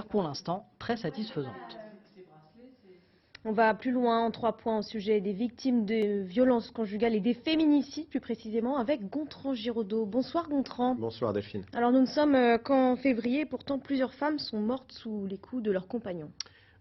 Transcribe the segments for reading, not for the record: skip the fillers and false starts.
pour l'instant très satisfaisante. On va plus loin en 3 points au sujet des victimes de violences conjugales et des féminicides, plus précisément avec Gontran Giraudot. Bonsoir Gontran. Bonsoir Delphine. Alors nous ne sommes qu'en février, pourtant plusieurs femmes sont mortes sous les coups de leurs compagnons.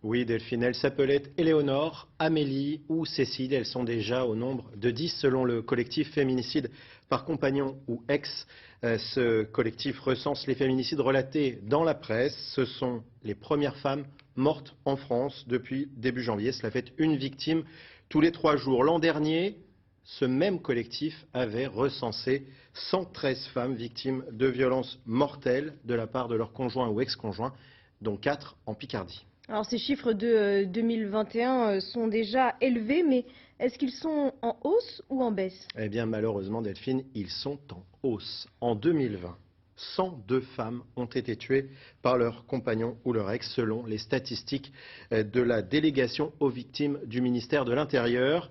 Oui Delphine, elles s'appelaient Éléonore, Amélie ou Cécile. Elles sont déjà au nombre de 10 selon le collectif Féminicide par compagnon ou ex. Ce collectif recense les féminicides relatés dans la presse. Ce sont les premières femmes mortes en France depuis début janvier. Cela fait une victime tous les 3 jours. L'an dernier, ce même collectif avait recensé 113 femmes victimes de violences mortelles de la part de leur conjoint ou ex-conjoint, dont 4 en Picardie. Alors ces chiffres de 2021 sont déjà élevés, mais est-ce qu'ils sont en hausse ou en baisse? Eh bien malheureusement Delphine, ils sont en hausse. En 2020, 102 femmes ont été tuées par leur compagnon ou leur ex selon les statistiques de la délégation aux victimes du ministère de l'Intérieur.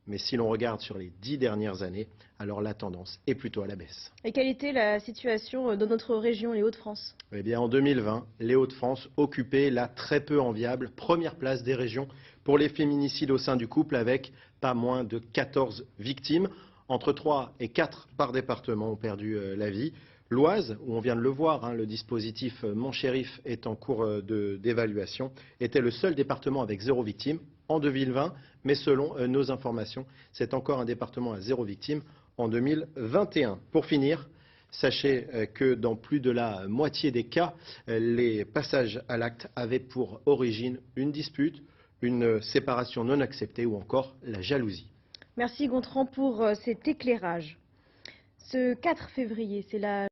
Mais si l'on regarde sur les 10 dernières années, alors la tendance est plutôt à la baisse. Et quelle était la situation dans notre région, les Hauts-de-France? Eh bien, en 2020, les Hauts-de-France occupaient la très peu enviable première place des régions pour les féminicides au sein du couple, avec pas moins de 14 victimes. Entre 3 et 4 par département ont perdu la vie. L'Oise, où on vient de le voir, le dispositif Mon Shérif est en cours d'évaluation, était le seul département avec 0 victime en 2020, mais selon nos informations, c'est encore un département à 0 victime en 2021. Pour finir, sachez que dans plus de la moitié des cas, les passages à l'acte avaient pour origine une dispute, une séparation non acceptée ou encore la jalousie. Merci Gontran pour cet éclairage. Ce 4 février, c'est la